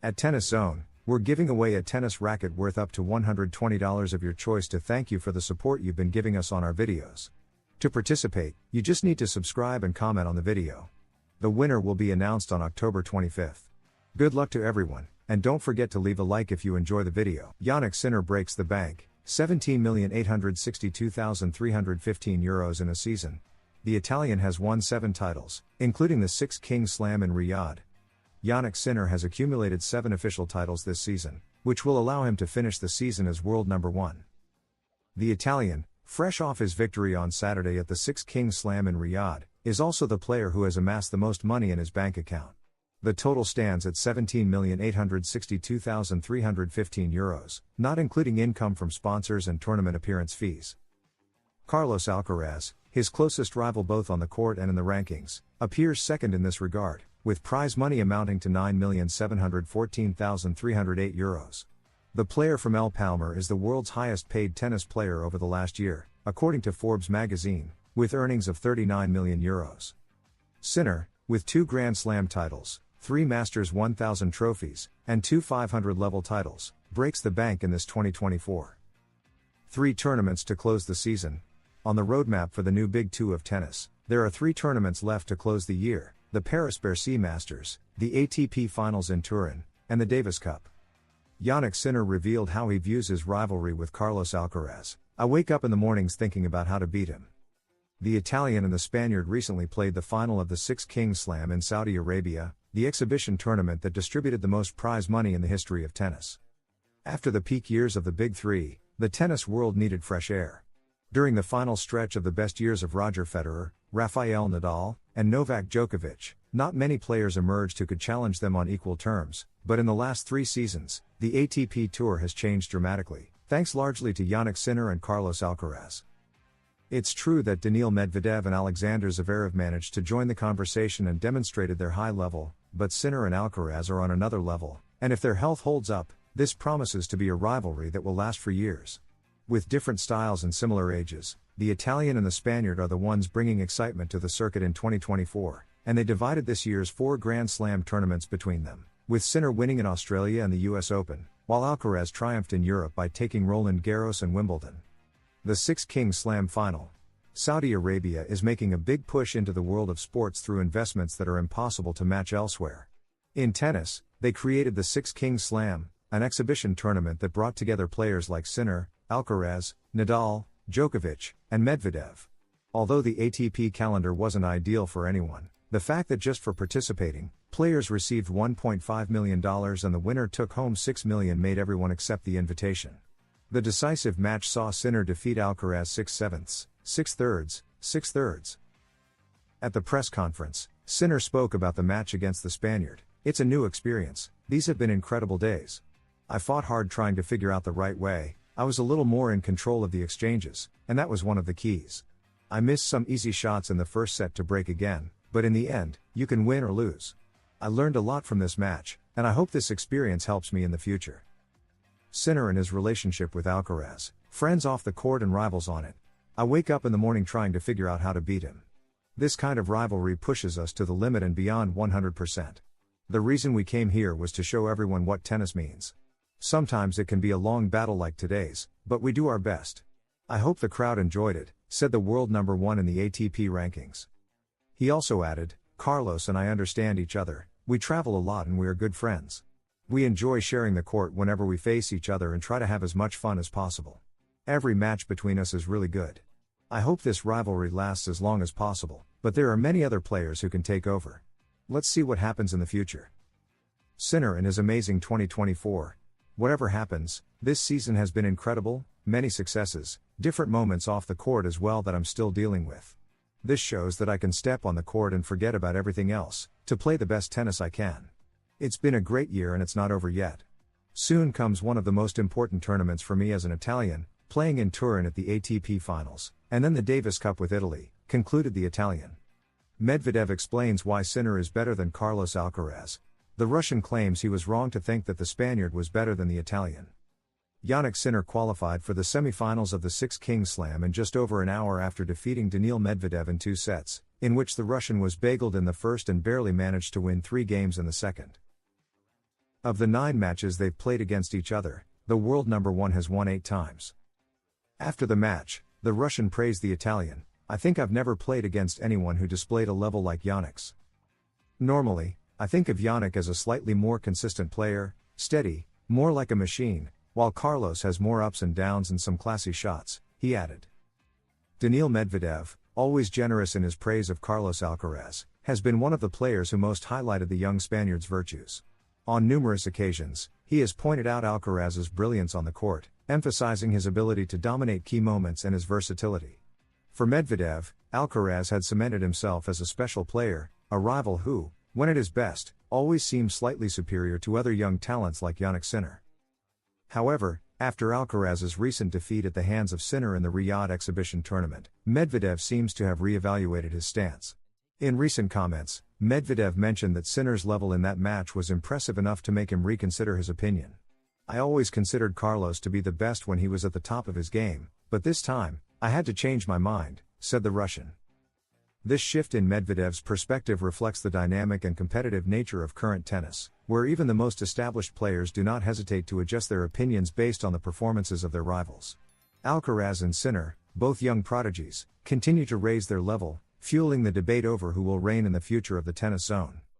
At Tennis Zone, we're giving away a tennis racket worth up to $120 of your choice to thank you for the support you've been giving us on our videos. To participate, you just need to subscribe and comment on the video. The winner will be announced on October 25th. Good luck to everyone, and don't forget to leave a like if you enjoy the video. Jannik Sinner breaks the bank, €17,862,315 in a season. The Italian has won 7 titles, including the 6 Kings Slam in Riyadh. Jannik Sinner has accumulated 7 official titles this season, which will allow him to finish the season as world number 1. The Italian, fresh off his victory on Saturday at the 6 Kings Slam in Riyadh, is also the player who has amassed the most money in his bank account. The total stands at €17,862,315, not including income from sponsors and tournament appearance fees. Carlos Alcaraz, his closest rival both on the court and in the rankings, appears second in this regard, with prize money amounting to €9,714,308. The player from El Palmar is the world's highest paid tennis player over the last year, according to Forbes magazine, with earnings of €39 million. Sinner, with 2 Grand Slam titles, 3 Masters 1000 trophies, and 2 500-level titles, breaks the bank in this 2024. 3 tournaments to close the season. On the roadmap for the new Big Two of tennis, there are 3 tournaments left to close the year: the Paris-Bercy Masters, the ATP Finals in Turin, and the Davis Cup. Jannik Sinner revealed how he views his rivalry with Carlos Alcaraz. "I wake up in the mornings thinking about how to beat him." The Italian and the Spaniard recently played the final of the 6 Kings Slam in Saudi Arabia, the exhibition tournament that distributed the most prize money in the history of tennis. After the peak years of the Big Three, the tennis world needed fresh air. During the final stretch of the best years of Roger Federer, Rafael Nadal, and Novak Djokovic, not many players emerged who could challenge them on equal terms, but in the last 3 seasons, the ATP Tour has changed dramatically, thanks largely to Jannik Sinner and Carlos Alcaraz. It's true that Daniil Medvedev and Alexander Zverev managed to join the conversation and demonstrated their high level, but Sinner and Alcaraz are on another level, and if their health holds up, this promises to be a rivalry that will last for years. With different styles and similar ages, the Italian and the Spaniard are the ones bringing excitement to the circuit in 2024, and they divided this year's 4 Grand Slam tournaments between them, with Sinner winning in Australia and the US Open, while Alcaraz triumphed in Europe by taking Roland Garros and Wimbledon. The 6 Kings Slam final. Saudi Arabia is making a big push into the world of sports through investments that are impossible to match elsewhere. In tennis, they created the 6 Kings Slam, an exhibition tournament that brought together players like Sinner, Alcaraz, Nadal, Djokovic, and Medvedev. Although the ATP calendar wasn't ideal for anyone, the fact that just for participating, players received $1.5 million and the winner took home $6 million made everyone accept the invitation. The decisive match saw Sinner defeat Alcaraz 6/7, 6/3, 6/3. At the press conference, Sinner spoke about the match against the Spaniard. "It's a new experience. These have been incredible days. I fought hard trying to figure out the right way. I was a little more in control of the exchanges, and that was one of the keys. I missed some easy shots in the first set to break again, but in the end, you can win or lose. I learned a lot from this match, and I hope this experience helps me in the future." Sinner and his relationship with Alcaraz, friends off the court and rivals on it. "I wake up in the morning trying to figure out how to beat him. This kind of rivalry pushes us to the limit and beyond 100%. The reason we came here was to show everyone what tennis means. Sometimes it can be a long battle like today's, but we do our best. I hope the crowd enjoyed it," said the world number 1 in the ATP rankings. He also added, "Carlos and I understand each other, we travel a lot and we are good friends. We enjoy sharing the court whenever we face each other and try to have as much fun as possible. Every match between us is really good. I hope this rivalry lasts as long as possible, but there are many other players who can take over. Let's see what happens in the future." Sinner and his amazing 2024. "Whatever happens, this season has been incredible, many successes, different moments off the court as well that I'm still dealing with. This shows that I can step on the court and forget about everything else, to play the best tennis I can. It's been a great year and it's not over yet. Soon comes one of the most important tournaments for me as an Italian, playing in Turin at the ATP Finals, and then the Davis Cup with Italy," concluded the Italian. Medvedev explains why Sinner is better than Carlos Alcaraz. The Russian claims he was wrong to think that the Spaniard was better than the Italian. Jannik Sinner qualified for the semi-finals of the 6 Kings Slam in just over an hour after defeating Daniil Medvedev in 2 sets, in which the Russian was bageled in the first and barely managed to win 3 games in the second. Of the 9 matches they've played against each other, the world number 1 has won 8 times. After the match, the Russian praised the Italian. "I think I've never played against anyone who displayed a level like Yannick's. Normally, I think of Yannick as a slightly more consistent player, steady, more like a machine, while Carlos has more ups and downs and some classy shots," he added. Daniil Medvedev, always generous in his praise of Carlos Alcaraz, has been one of the players who most highlighted the young Spaniard's virtues. On numerous occasions, he has pointed out Alcaraz's brilliance on the court, emphasizing his ability to dominate key moments and his versatility. For Medvedev, Alcaraz had cemented himself as a special player, a rival who, when at his best, always seems slightly superior to other young talents like Jannik Sinner. However, after Alcaraz's recent defeat at the hands of Sinner in the Riyadh exhibition tournament, Medvedev seems to have re-evaluated his stance. In recent comments, Medvedev mentioned that Sinner's level in that match was impressive enough to make him reconsider his opinion. "I always considered Carlos to be the best when he was at the top of his game, but this time, I had to change my mind," said the Russian. This shift in Medvedev's perspective reflects the dynamic and competitive nature of current tennis, where even the most established players do not hesitate to adjust their opinions based on the performances of their rivals. Alcaraz and Sinner, both young prodigies, continue to raise their level, fueling the debate over who will reign in the future of the tennis zone.